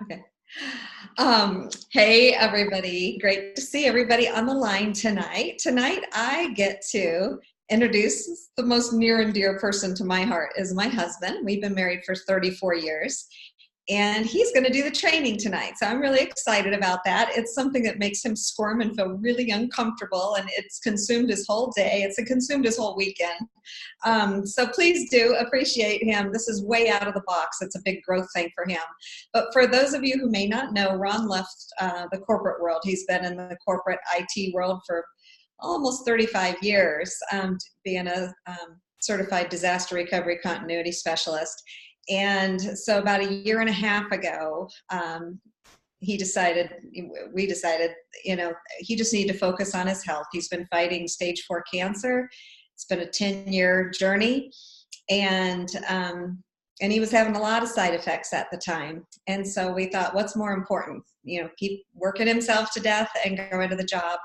Okay. Hey, everybody. Great to see everybody on the line tonight. Tonight, I get to introduce the most near and dear person to my heart is my husband. We've been married for 34 years. And he's going to do the training tonight. So I'm really excited about that. It's something that makes him squirm and feel really uncomfortable, and it's consumed his whole day. It's consumed his whole weekend. So please do appreciate him. This is way out of the box. It's a big growth thing for him. But for those of you who may not know, Ron left the corporate world. He's been in the corporate IT world for almost 35 years, being a certified disaster recovery continuity specialist. And so about a year and a half ago, we decided, he just needed to focus on his health. He's been fighting stage 4 cancer. It's been a 10-year journey. And he was having a lot of side effects at the time. And so we thought, what's more important? Keep working himself to death and go into the job,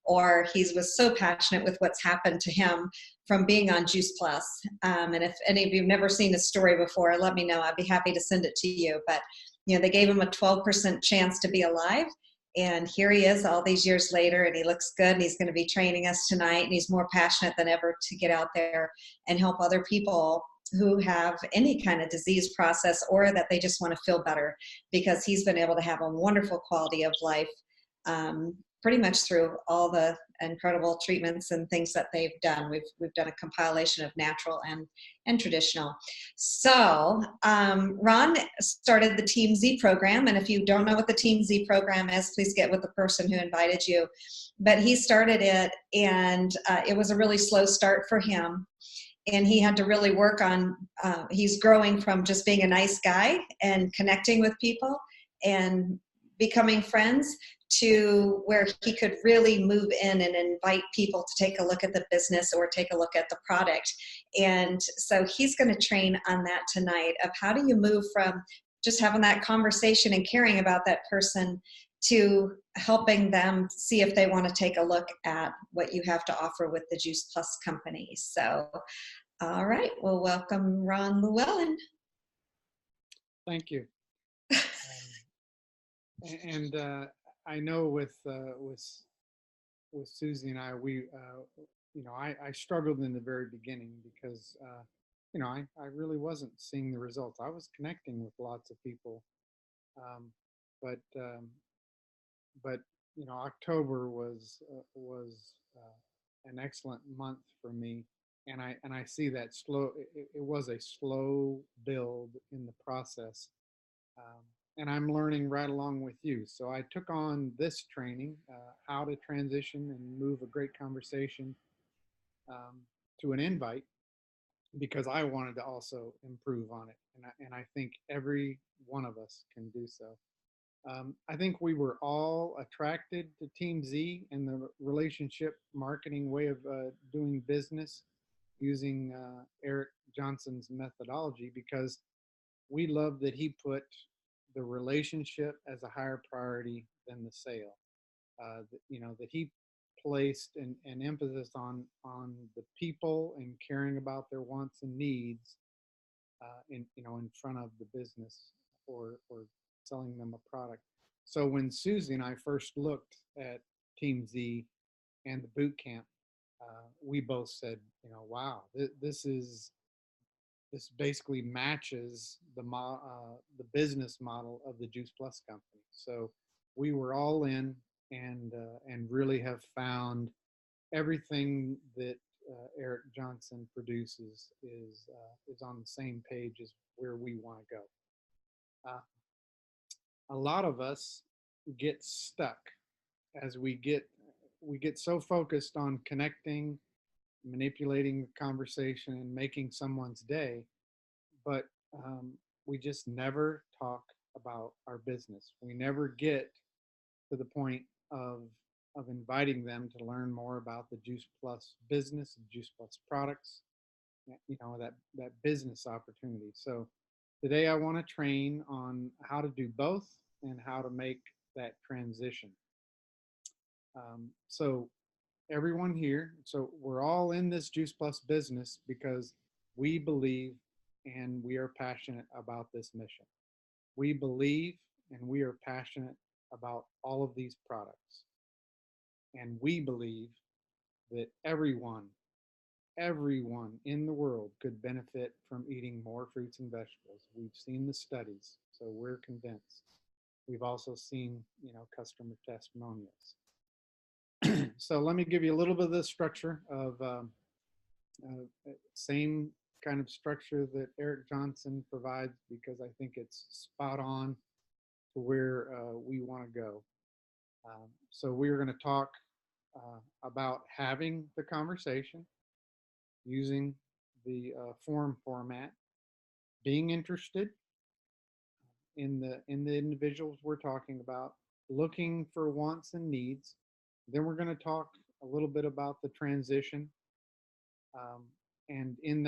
or he was so passionate with what's happened to him from being on Juice Plus. And if any of you have never seen his story before, let me know. I'd be happy to send it to you. But, they gave him a 12% chance to be alive. And here he is all these years later, and he looks good, and he's going to be training us tonight. And he's more passionate than ever to get out there and help other people who have any kind of disease process, or that they just want to feel better, because he's been able to have a wonderful quality of life pretty much through all the incredible treatments and things that they've done. We've done a compilation of natural and traditional. So Ron started the Team Z program, and if you don't know what the Team Z program is, please get with the person who invited you. But he started it, and it was a really slow start for him. And he had to really work on, he's growing from just being a nice guy and connecting with people and becoming friends, to where he could really move in and invite people to take a look at the business or take a look at the product. And so he's going to train on that tonight, of how do you move from just having that conversation and caring about that person to helping them see if they want to take a look at what you have to offer with the Juice Plus company. So, all right, well, welcome Ron Llewellyn. Thank you. And I know with Susie and I, I struggled in the very beginning, because I really wasn't seeing the results. I was connecting with lots of people, but October was an excellent month for me, and I see that slow. It was a slow build in the process. And I'm learning right along with you. So I took on this training, how to transition and move a great conversation to an invite, because I wanted to also improve on it. And I think every one of us can do so. I think we were all attracted to Team Z and the relationship marketing way of doing business using Eric Johnson's methodology, because we love that he put the relationship as a higher priority than the sale. That he placed an emphasis on the people and caring about their wants and needs in front of the business, or selling them a product. So when Susie and I first looked at Team Z and the boot camp, we both said, wow, this basically matches the business model of the Juice Plus company. So we were all in, and really have found everything that Eric Johnson produces is on the same page as where we want to go. A lot of us get stuck as we get so focused on connecting, manipulating the conversation, and making someone's day, but we just never talk about our business. We never get to the point of inviting them to learn more about the Juice Plus business, Juice Plus products, that business opportunity. So today I want to train on how to do both and how to make that transition. So everyone here, so we're all in this Juice Plus business because we believe and we are passionate about this mission. We believe and we are passionate about all of these products. And we believe that everyone in the world could benefit from eating more fruits and vegetables. We've seen the studies, so we're convinced. We've also seen, customer testimonials. So let me give you a little bit of the structure of same kind of structure that Eric Johnson provides, because I think it's spot on to where we want to go. So we're going to talk about having the conversation, using the forum format, being interested in the individuals we're talking about, looking for wants and needs. Then we're going to talk a little bit about the transition, and in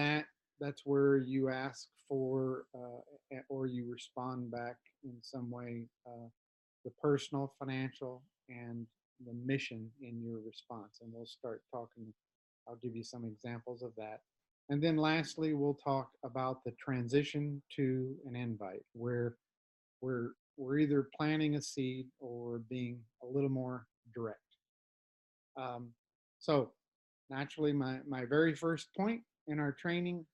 that's where you ask for or you respond back in some way, the personal, financial, and the mission in your response. And we'll start talking. I'll give you some examples of that. And then lastly, we'll talk about the transition to an invite, where we're either planting a seed or being a little more direct. So naturally, my very first point in our training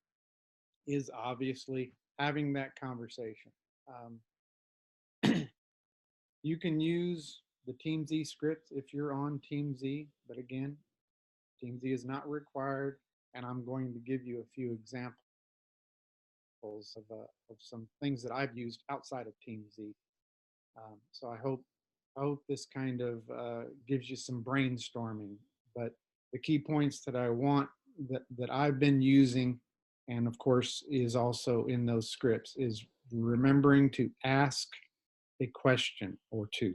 is obviously having that conversation. You can use the Team Z script if you're on Team Z, but again, Team Z is not required, and I'm going to give you a few examples of some things that I've used outside of Team Z. So I hope this kind of gives you some brainstorming. But the key points that I want that I've been using, and of course is also in those scripts, is remembering to ask a question or two.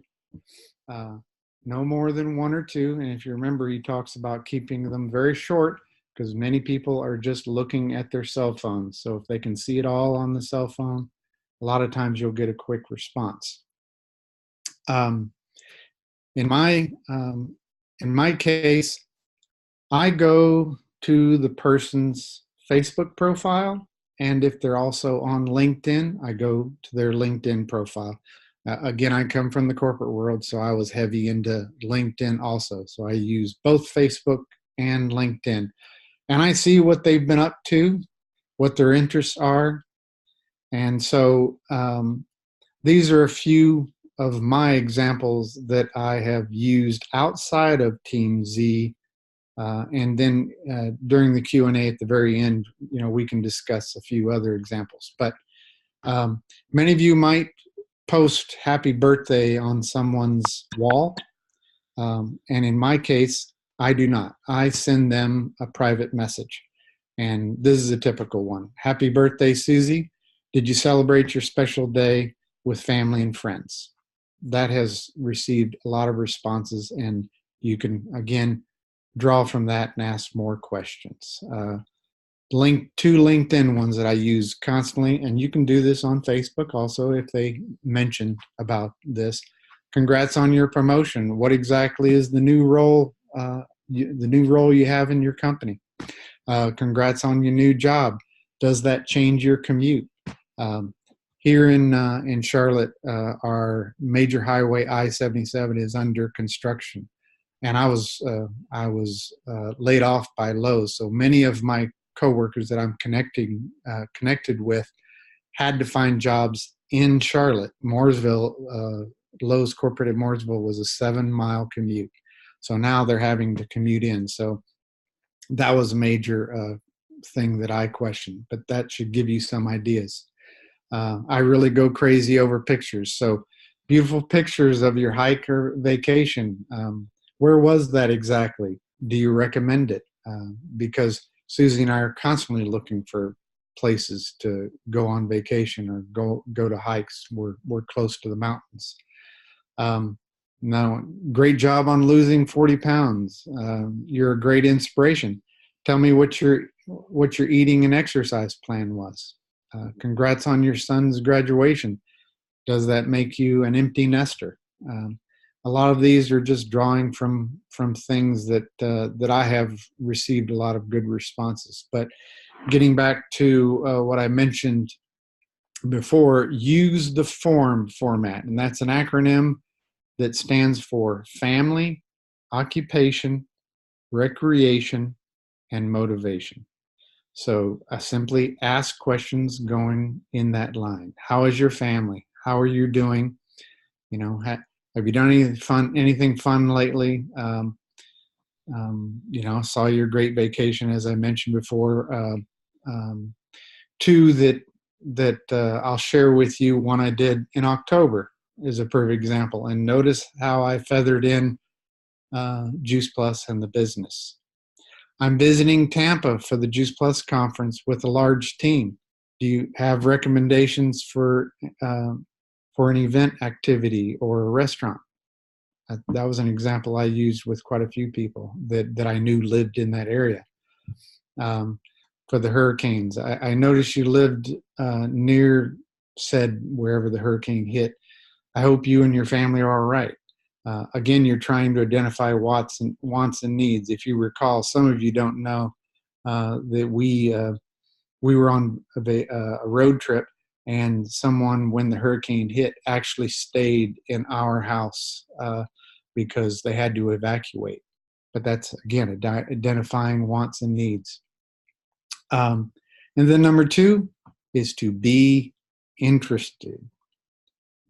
No more than one or two. And if you remember, he talks about keeping them very short, because many people are just looking at their cell phones. So if they can see it all on the cell phone, a lot of times you'll get a quick response. In my case, I go to the person's Facebook profile, and if they're also on LinkedIn, I go to their LinkedIn profile. Again, I come from the corporate world, so I was heavy into LinkedIn also. So I use both Facebook and LinkedIn, and I see what they've been up to, what their interests are. And so these are a few of my examples that I have used outside of Team Z. And then during the Q&A at the very end, we can discuss a few other examples. But many of you might post happy birthday on someone's wall. And in my case, I do not. I send them a private message. And this is a typical one. Happy birthday, Susie. Did you celebrate your special day with family and friends? That has received a lot of responses, and you can, again, draw from that and ask more questions. Two LinkedIn ones that I use constantly, and you can do this on Facebook also if they mention about this. Congrats on your promotion. What exactly is the new role? The new role you have in your company. Congrats on your new job. Does that change your commute? Here in Charlotte, our major highway I-77 is under construction, and I was laid off by Lowe's. So many of my coworkers that I'm connected with had to find jobs in Charlotte. Mooresville, Lowe's corporate at Mooresville was a 7-mile commute. So now they're having to commute in. So that was a major thing that I questioned, but that should give you some ideas. I really go crazy over pictures. So beautiful pictures of your hike or vacation. Where was that exactly? Do you recommend it? Because Susie and I are constantly looking for places to go on vacation or go to hikes. We're close to the mountains. Now, great job on losing 40 pounds. You're a great inspiration. Tell me what your eating and exercise plan was. Congrats on your son's graduation. Does that make you an empty nester? A lot of these are just drawing from things that I have received a lot of good responses. But getting back to what I mentioned before, use the FORM format, and that's an acronym that stands for family, occupation, recreation, and motivation. So I simply ask questions going in that line. How is your family? How are you doing? You know, have you done anything fun lately? You know, saw your great vacation, as I mentioned before. Two that I'll share with you. One I did in October is a perfect example. And notice how I feathered in Juice Plus and the business. I'm visiting Tampa for the Juice Plus conference with a large team. Do you have recommendations for an event activity or a restaurant? That was an example I used with quite a few people that I knew lived in that area. For the hurricanes, I noticed you lived near said wherever the hurricane hit. I hope you and your family are all right. Again, you're trying to identify wants and needs. If you recall, some of you don't know that we were on a road trip, and someone, when the hurricane hit, actually stayed in our house because they had to evacuate. But that's, again, identifying wants and needs. And then number 2 is to be interested.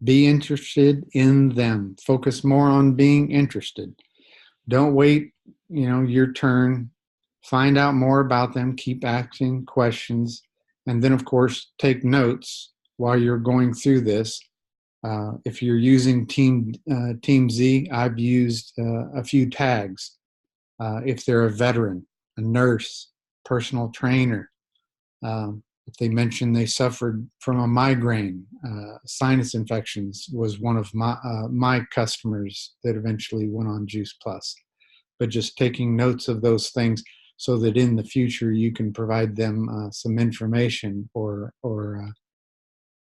Be interested in them. Focus more on being interested. Don't wait, your turn. Find out more about them. Keep asking questions. And then, of course, take notes while you're going through this. If you're using Team Z, I've used a few tags. If they're a veteran, a nurse, personal trainer, if they mention they suffered from a migraine, sinus infections was one of my customers that eventually went on Juice Plus. But just taking notes of those things so that in the future you can provide them some information or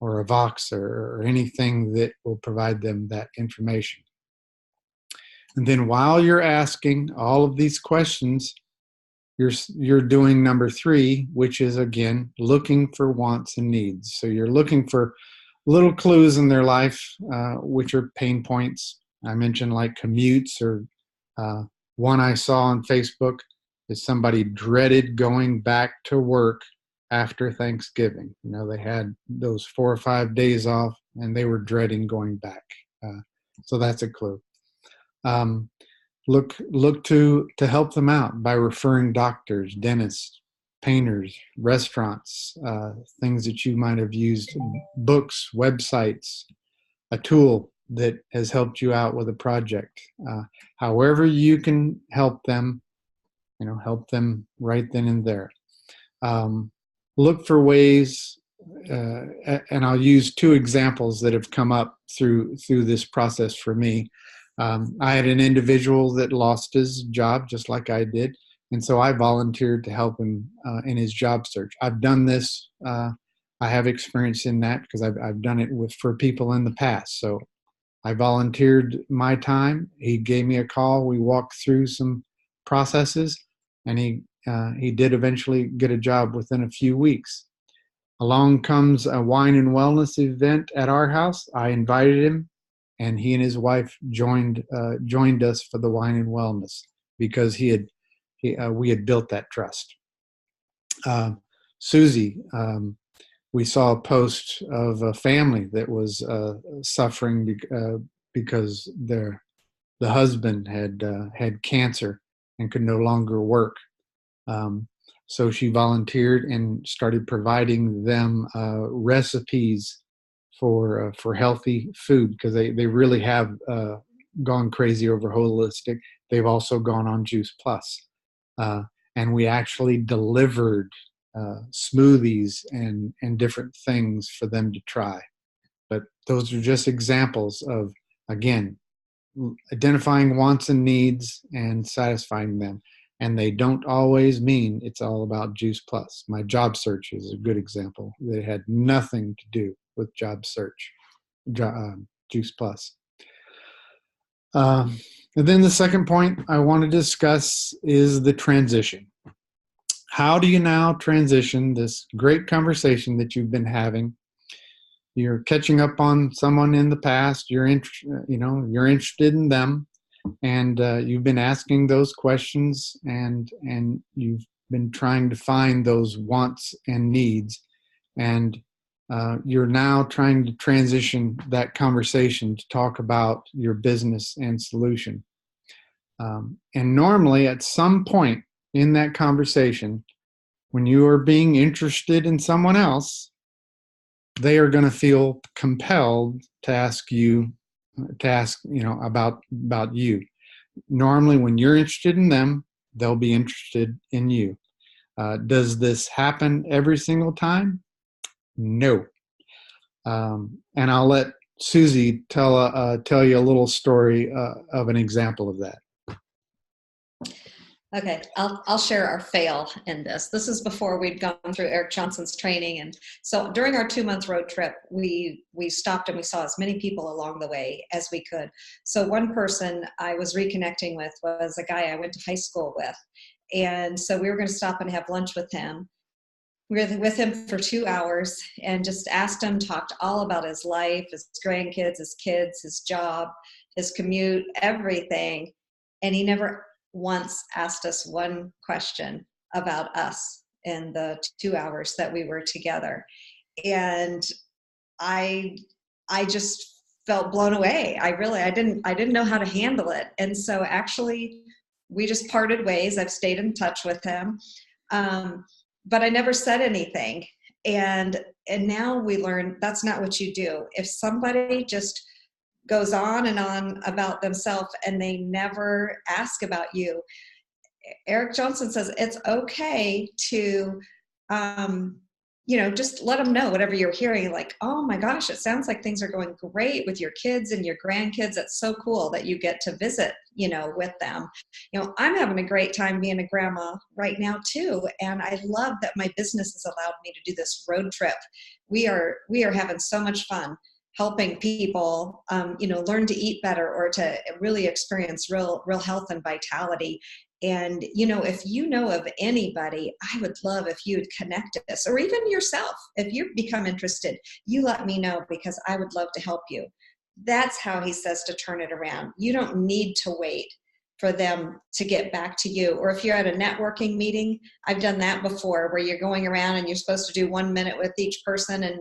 a Vox or anything that will provide them that information. And then while you're asking all of these questions, you're doing number 3, which is, again, looking for wants and needs. So you're looking for little clues in their life, which are pain points. I mentioned like commutes, or one I saw on Facebook is somebody dreaded going back to work after Thanksgiving. They had those 4 or 5 days off, and they were dreading going back. So that's a clue. Look to help them out by referring doctors, dentists, painters, restaurants, things that you might have used, books, websites, a tool that has helped you out with a project. However you can help them, help them right then and there. Look for ways, and I'll use 2 examples that have come up through this process for me. I had an individual that lost his job just like I did, and so I volunteered to help him in his job search. I've done this. I have experience in that because I've done it for people in the past. So I volunteered my time. He gave me a call. We walked through some processes, and he did eventually get a job within a few weeks. Along comes a wine and wellness event at our house. I invited him, and he and his wife joined us for the wine and wellness because we had built that trust. Susie, we saw a post of a family that was suffering because the husband had cancer and could no longer work. So she volunteered and started providing them recipes for healthy food, because they really have gone crazy over holistic. They've also gone on Juice Plus, and we actually delivered smoothies and different things for them to try. But those are just examples of, again, identifying wants and needs and satisfying them. And they don't always mean it's all about Juice Plus. My job search is a good example. That had nothing to do with job search, Juice Plus. And then the second point I want to discuss is the transition. How do you now transition this great conversation that you've been having you're catching up on someone in the past. You're you're interested in them, and you've been asking those questions, and you've been trying to find those wants and needs, and you're now trying to transition that conversation to talk about your business and solution. And normally, at some point in that conversation, when you are being interested in someone else, they are going to feel compelled to ask about you. Normally, when you're interested in them, they'll be interested in you. Does this happen every single time? No. And I'll let Susie tell you a little story of an example of that. Okay, I'll share our fail in this. This is before we'd gone through Eric Johnson's training, and so during our 2-month road trip, we stopped and we saw as many people along the way as we could. So one person I was reconnecting with was a guy I went to high school with, and so we were going to stop and have lunch with him. We were with him for 2 hours and just asked him, talked all about his life, his grandkids, his kids, his job, his commute, everything, and he never once asked us one question about us in the 2 hours that we were together. And I just felt blown away. I didn't know how to handle it. And so actually we just parted ways. I've stayed in touch with him. But I never said anything. And now we learn that's not what you do. If somebody just goes on and on about themselves and they never ask about you, Eric Johnson says it's okay to, just let them know whatever you're hearing. Like, oh my gosh, it sounds like things are going great with your kids and your grandkids. It's so cool that you get to visit, with them. I'm having a great time being a grandma right now too. And I love that my business has allowed me to do this road trip. We are having so much fun helping people, learn to eat better or to really experience real health and vitality. And, if you know of anybody, I would love if you'd connect us, or even yourself. If you become interested, you let me know because I would love to help you. That's how he says to turn it around. You don't need to wait for them to get back to you. Or if you're at a networking meeting, I've done that before, where you're going around and you're supposed to do 1 minute with each person, and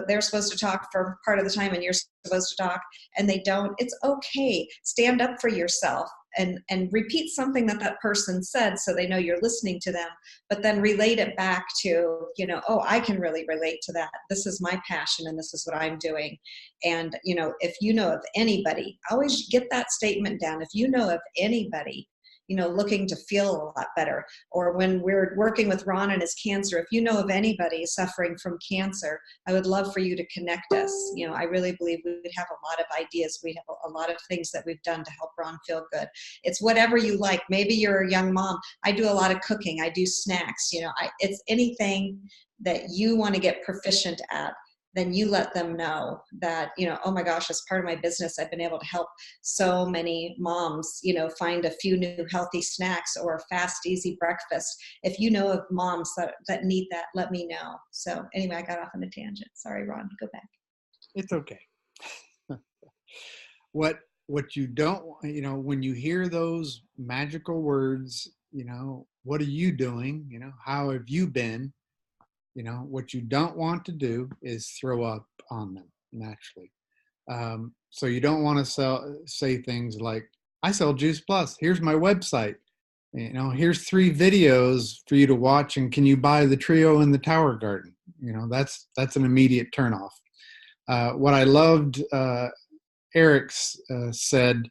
they're supposed to talk for part of the time and you're supposed to talk, and they don't. It's okay. Stand up for yourself and repeat something that person said so they know you're listening to them, but then relate it back to, oh, I can really relate to that. This is my passion and this is what I'm doing. And, if you know of anybody, always get that statement down. If you know of anybody, looking to feel a lot better, or when we're working with Ron and his cancer, if you know of anybody suffering from cancer, I would love for you to connect us. I really believe we would have a lot of ideas. We have a lot of things that we've done to help Ron feel good. It's whatever you like. Maybe you're a young mom. I do a lot of cooking. I do snacks. It's anything that you want to get proficient at. Then you let them know that, oh my gosh, as part of my business, I've been able to help so many moms, find a few new healthy snacks or a fast, easy breakfast. If you know of moms that need that, let me know. So anyway, I got off on a tangent. Sorry, Ron, go back. It's okay. What you don't, when you hear those magical words, what are you doing? How have you been? What you don't want to do is throw up on them naturally. So you don't want to say things like, I sell Juice Plus. Here's my website. Here's 3 videos for you to watch. And can you buy the trio in the Tower Garden? That's an immediate turnoff. What I loved, Eric's said,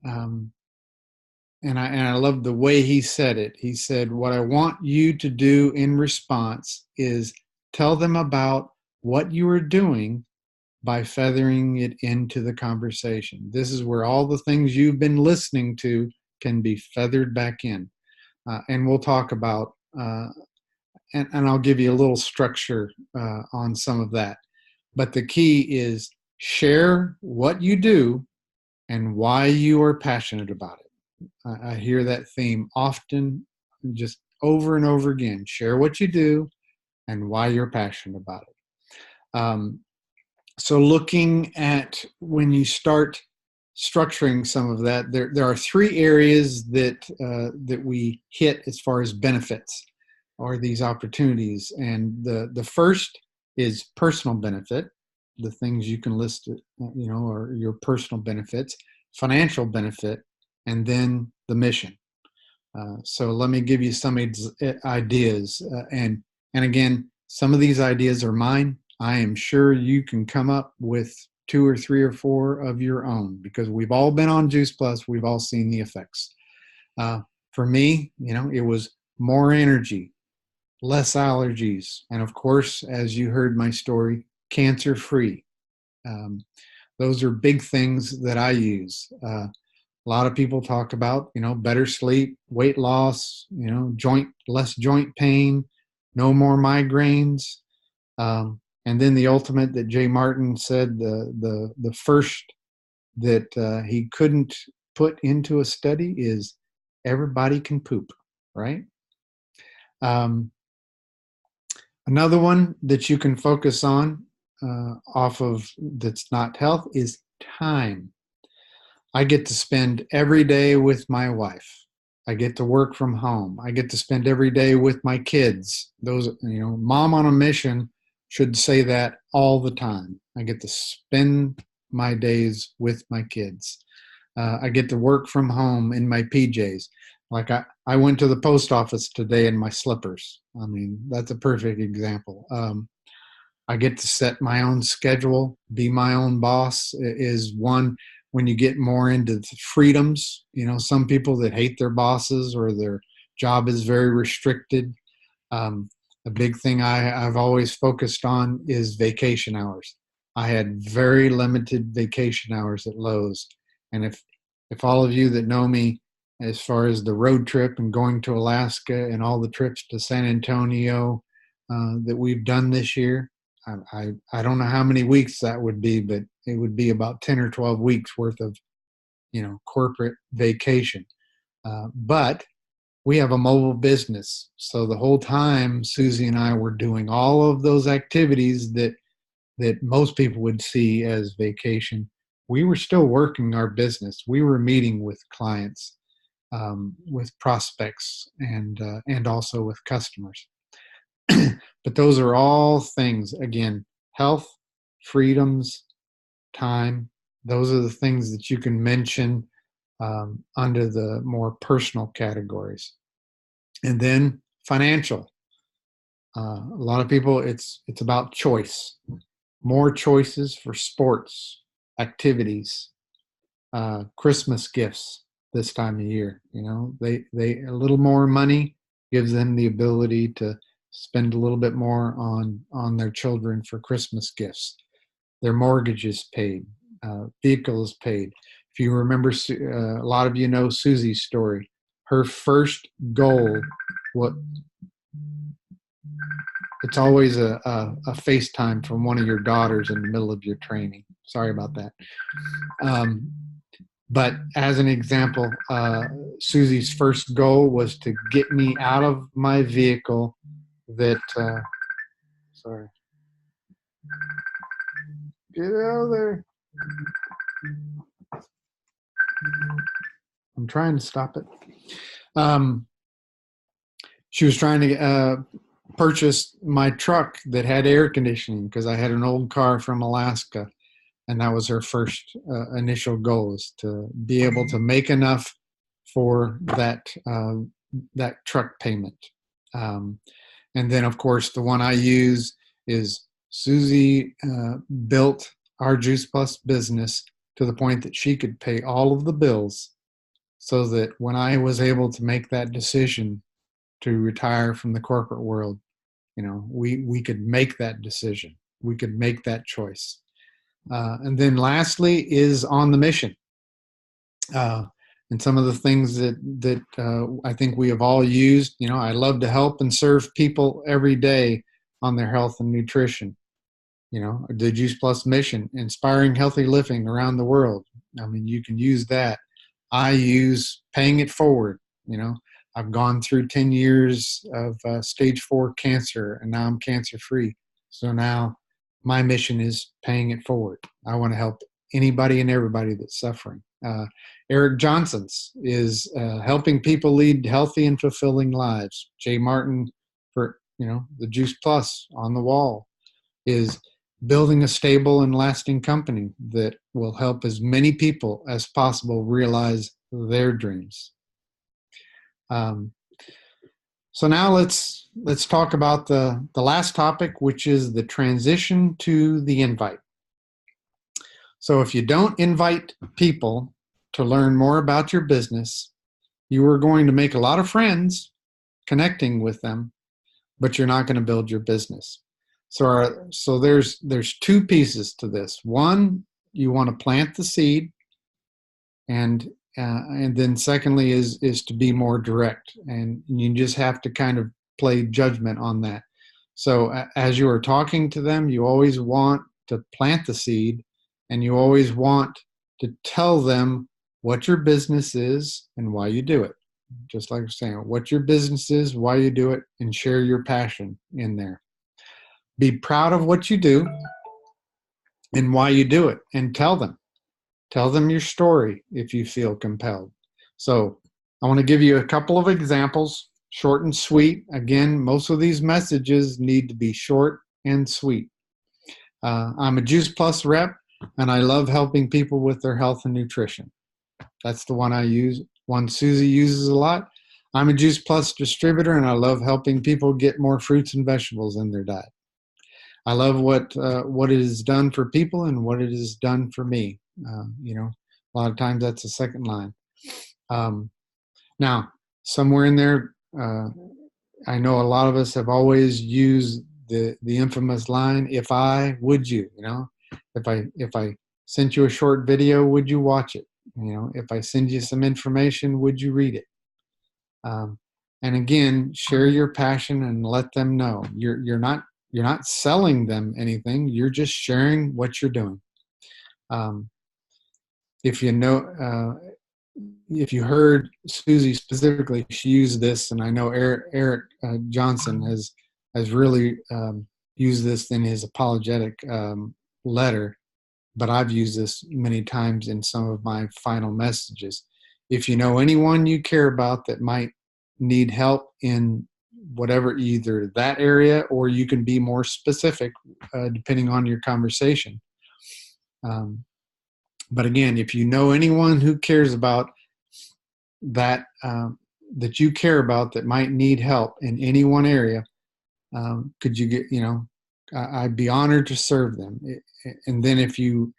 and I love the way he said it. He said, what I want you to do in response is tell them about what you are doing by feathering it into the conversation. This is where all the things you've been listening to can be feathered back in. And we'll talk about, and I'll give you a little structure on some of that. But the key is share what you do and why you are passionate about it. I hear that theme often, just over and over again. Share what you do and why you're passionate about it. Um, so looking at when you start structuring some of that, there are three areas that we hit as far as benefits or these opportunities. And the first is personal benefit, the things you can list, or your personal benefits, financial benefit, and then the mission. So let me give you some ideas. And again, some of these ideas are mine. I am sure you can come up with 2 or 3 or 4 of your own, because we've all been on Juice Plus. We've all seen the effects. For me, it was more energy, less allergies, and of course, as you heard my story, cancer-free. Those are big things that I use. A lot of people talk about, better sleep, weight loss, less joint pain, no more migraines. And then the ultimate that Jay Martin said, the first that he couldn't put into a study is everybody can poop, right? Another one that you can focus on off of that's not health is time. I get to spend every day with my wife. I get to work from home. I get to spend every day with my kids. Those, mom on a mission should say that all the time. I get to spend my days with my kids. I get to work from home in my PJs. Like I went to the post office today in my slippers. I mean, that's a perfect example. I get to set my own schedule, be my own boss is one. When you get more into the freedoms, some people that hate their bosses or their job is very restricted. A big thing I've always focused on is vacation hours. I had very limited vacation hours at Lowe's. And if all of you that know me, as far as the road trip and going to Alaska and all the trips to San Antonio that we've done this year, I don't know how many weeks that would be, but it would be about 10 or 12 weeks worth of, corporate vacation. But we have a mobile business. So the whole time Susie and I were doing all of those activities that most people would see as vacation, we were still working our business. We were meeting with clients, with prospects, and also with customers. But those are all things, again, health, freedoms, time. Those are the things that you can mention under the more personal categories. And then financial. A lot of people, it's about choice. More choices for sports, activities, Christmas gifts this time of year. They a little more money gives them the ability to spend a little bit more on their children for Christmas gifts. Their mortgage is paid, vehicle is paid. If you remember, a lot of you know Susie's story. Her first goal, it's always a FaceTime from one of your daughters in the middle of your training. Sorry about that. But as an example, Susie's first goal was to get me out of my vehicle that, sorry. Get out of there. I'm trying to stop it. She was trying to purchase my truck that had air conditioning because I had an old car from Alaska. And that was her first initial goal, is to be able to make enough for that truck payment. And then, of course, the one I use is Susie built our Juice Plus business to the point that she could pay all of the bills, so that when I was able to make that decision to retire from the corporate world, we could make that decision. We could make that choice. And then lastly is on the mission. And some of the things that I think we have all used, I love to help and serve people every day on their health and nutrition. The Juice Plus mission, inspiring healthy living around the world. I mean, you can use that. I use paying it forward. I've gone through 10 years of stage 4 cancer, and now I'm cancer free. So now my mission is paying it forward. I want to help anybody and everybody that's suffering. Eric Johnson's is helping people lead healthy and fulfilling lives. Jay Martin, for the Juice Plus on the wall, is building a stable and lasting company that will help as many people as possible realize their dreams. So now let's talk about the last topic, which is the transition to the invite. So if you don't invite people to learn more about your business, you are going to make a lot of friends connecting with them, but you're not going to build your business. So there's two pieces to this. One, you want to plant the seed, and then secondly is to be more direct, and you just have to kind of play judgment on that. So as you are talking to them, you always want to plant the seed, and you always want to tell them what your business is and why you do it. Just like I'm saying, what your business is, why you do it, and share your passion in there. Be proud of what you do and why you do it, and tell them. Tell them your story if you feel compelled. So I want to give you a couple of examples, short and sweet. Again, most of these messages need to be short and sweet. I'm a Juice Plus rep, and I love helping people with their health and nutrition. That's the one I use, one Susie uses a lot. I'm a Juice Plus distributor, and I love helping people get more fruits and vegetables in their diet. I love what it has done for people and what it has done for me. A lot of times that's the second line. Now, somewhere in there, I know a lot of us have always used the infamous line, "If I, would you?" If I sent you a short video, would you watch it? If I send you some information, would you read it? And again, share your passion and let them know you're not selling them anything. You're just sharing what you're doing. If you heard Susie specifically, she used this, and I know Eric Johnson has really used this in his apologetic letter, but I've used this many times in some of my final messages. If you know anyone you care about that might need help in whatever, either that area, or you can be more specific depending on your conversation. But again, if you know anyone who cares about that, that you care about, that might need help in any one area, could you get, I'd be honored to serve them. And then if you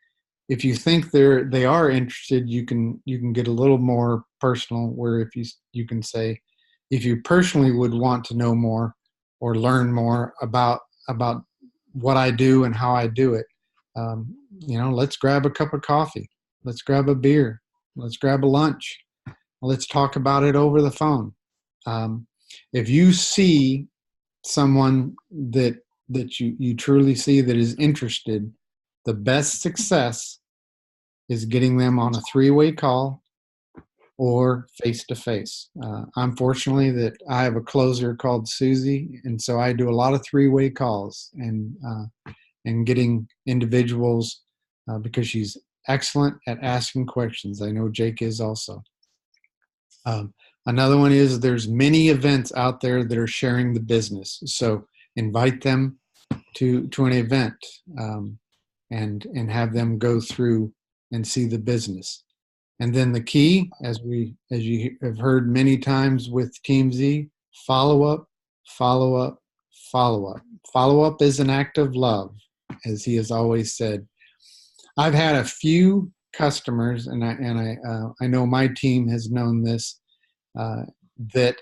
think they are interested, you can get a little more personal, where if you can say, if you personally would want to know more or learn more about what I do and how I do it, let's grab a cup of coffee. Let's grab a beer. Let's grab a lunch. Let's talk about it over the phone. If you see someone that you truly see that is interested, the best success is getting them on a 3-way call or face-to-face. I'm fortunately that I have a closer called Susie, and so I do a lot of 3-way calls and getting individuals because she's excellent at asking questions. I know Jake is also. Another one is there's many events out there that are sharing the business. So invite them to an event and have them go through and see the business. And then the key, as you have heard many times with Team Z, follow up, follow up, follow up. Follow up is an act of love, as he has always said. I've had a few customers, and I know my team has known this, that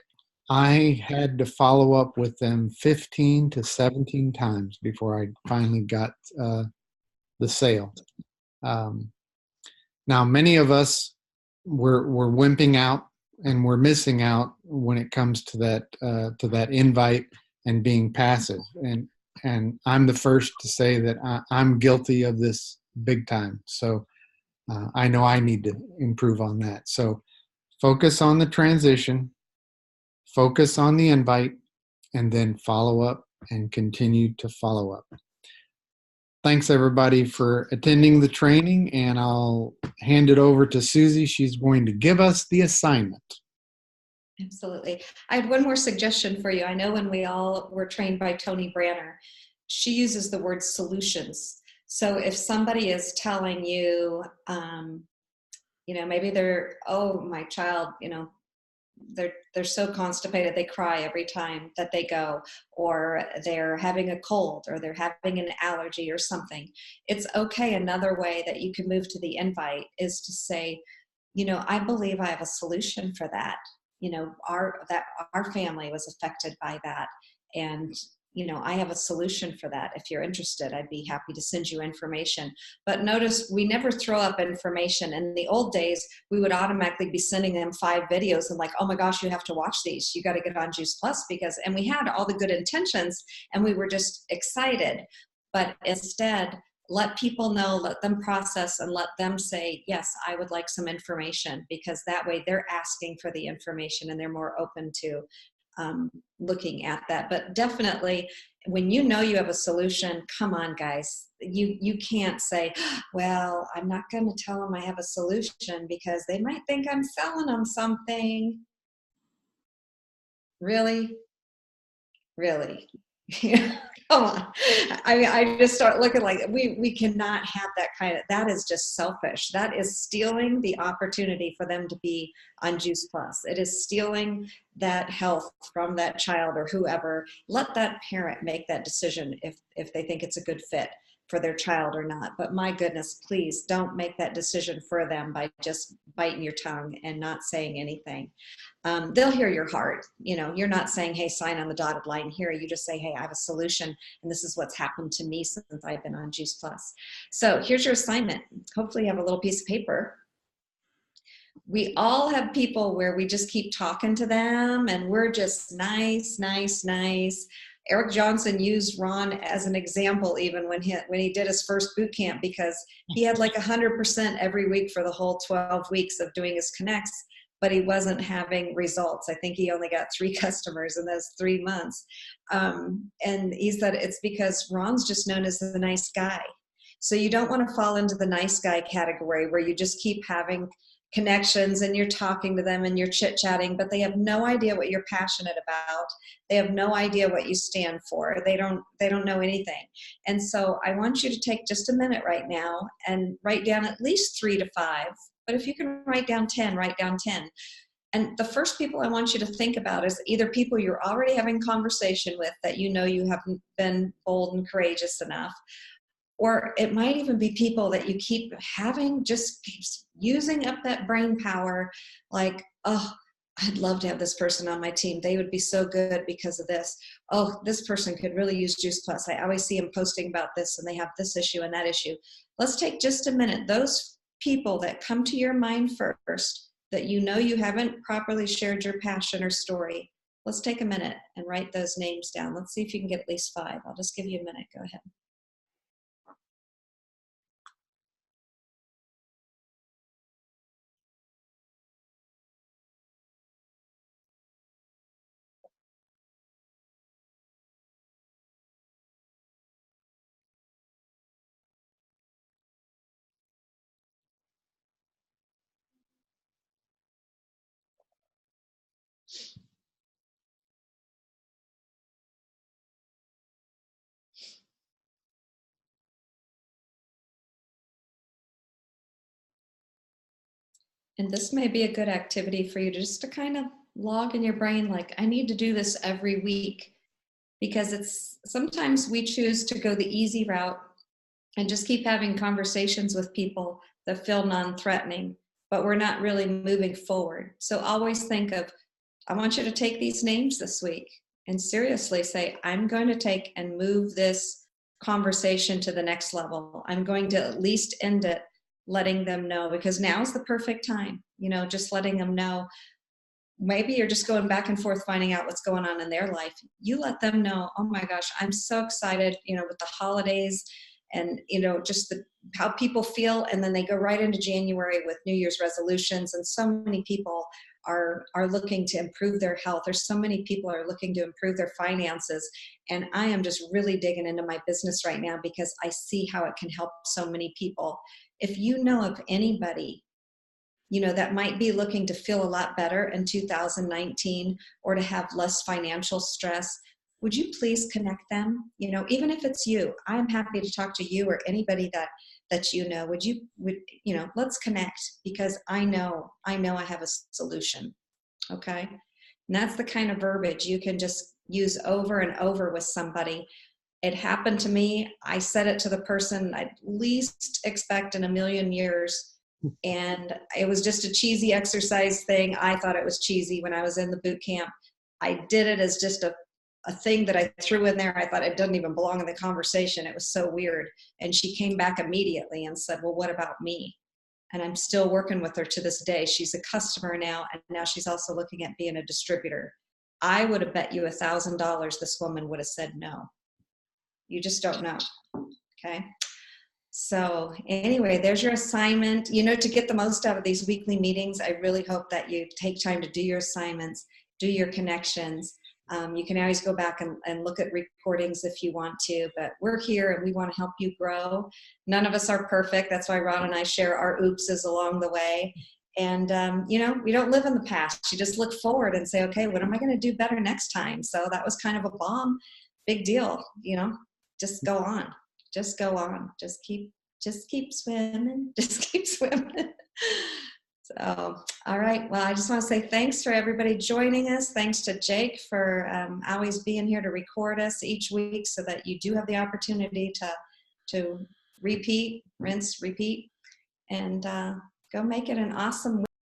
I had to follow up with them 15 to 17 times before I finally got the sale. Now, many of us we're wimping out, and we're missing out when it comes to that invite and being passive. And I'm the first to say that I'm guilty of this big time. So I know I need to improve on that. So focus on the transition, focus on the invite, and then follow up and continue to follow up. Thanks everybody for attending the training, and I'll hand it over to Susie. She's going to give us the assignment. Absolutely. I had one more suggestion for you. I know when we all were trained by Tony Branner, she uses the word solutions. So if somebody is telling you, maybe they're, oh, my child, they're so constipated they cry every time that they go, or they're having a cold, or they're having an allergy or something. It's okay. Another way that you can move to the invite is to say, I believe I have a solution for that. Our family was affected by that, and I have a solution for that. If you're interested, I'd be happy to send you information. But notice we never throw up information. In the old days, we would automatically be sending them 5 videos and like, oh my gosh, you have to watch these. You got to get on Juice Plus and we had all the good intentions and we were just excited. But instead, let people know, let them process, and let them say, yes, I would like some information, because that way they're asking for the information and they're more open to looking at that. But definitely, when you know you have a solution, come on, guys. You can't say, well, I'm not going to tell them I have a solution because they might think I'm selling them something. Really? Really? Come on. I mean, I just start looking like we cannot have that is just selfish. That is stealing the opportunity for them to be on Juice Plus. It is stealing that health from that child or whoever. Let that parent make that decision if they think it's a good fit for their child or not. But my goodness, please don't make that decision for them by just biting your tongue and not saying anything. They'll hear your heart. You're not saying, hey, sign on the dotted line here. You just say, hey, I have a solution, and this is what's happened to me since I've been on Juice Plus. So here's your assignment. Hopefully you have a little piece of paper. We all have people where we just keep talking to them and we're just nice. Eric Johnson used Ron as an example even when he did his first boot camp, because he had like 100% every week for the whole 12 weeks of doing his connects, but he wasn't having results. I think he only got 3 customers in those 3 months. And he said it's because Ron's just known as the nice guy. So you don't want to fall into the nice guy category where you just keep having connections and you're talking to them and you're chit-chatting, but they have no idea what you're passionate about. They have no idea what you stand for. They don't know anything. And so I want you to take just a minute right now and write down at least 3 to 5. But if you can write down 10, write down 10. And the first people I want you to think about is either people you're already having conversation with that you haven't been bold and courageous enough, or it might even be people that you keep having, just keeps using up that brain power, like, oh, I'd love to have this person on my team. They would be so good because of this. Oh, this person could really use Juice Plus. I always see them posting about this and they have this issue and that issue. Let's take just a minute. Those people that come to your mind first, that you haven't properly shared your passion or story, let's take a minute and write those names down. Let's see if you can get at least 5. I'll just give you a minute. Go ahead. And this may be a good activity for you just to kind of log in your brain, like, I need to do this every week, because sometimes we choose to go the easy route and just keep having conversations with people that feel non-threatening, but we're not really moving forward. So always think of, I want you to take these names this week and seriously say, I'm going to take and move this conversation to the next level. I'm going to at least end it letting them know, because now is the perfect time, just letting them know. Maybe you're just going back and forth finding out what's going on in their life. You let them know, oh my gosh, I'm so excited, with the holidays and just how people feel, and then they go right into January with New Year's resolutions, and so many people are looking to improve their health. There's so many people are looking to improve their finances, and I am just really digging into my business right now because I see how it can help so many people. If you know of anybody that might be looking to feel a lot better in 2019, or to have less financial stress, would you please connect them? Even if it's you, I'm happy to talk to you or anybody that let's connect, because I know I have a solution. Okay. And that's the kind of verbiage you can just use over and over with somebody. It happened to me. I said it to the person I'd least expect in a million years. And it was just a cheesy exercise thing. I thought it was cheesy when I was in the boot camp. I did it as just a thing that I threw in there. I thought it doesn't even belong in the conversation. It was so weird. And she came back immediately and said, well, what about me? And I'm still working with her to this day. She's a customer now, and now she's also looking at being a distributor. I would have bet you $1,000 this woman would have said no. You just don't know. Okay. So anyway, there's your assignment. To get the most out of these weekly meetings, I really hope that you take time to do your assignments, do your connections. You can always go back and look at recordings if you want to, but we're here and we want to help you grow. None of us are perfect. That's why Ron and I share our oopses along the way. And, we don't live in the past. You just look forward and say, okay, what am I going to do better next time? So that was kind of a bomb. Big deal. Just go on. Just go on. Just keep swimming. Just keep swimming. So, all right. Well, I just want to say thanks for everybody joining us. Thanks to Jake for always being here to record us each week, so that you do have the opportunity to repeat, rinse, repeat, and go make it an awesome week.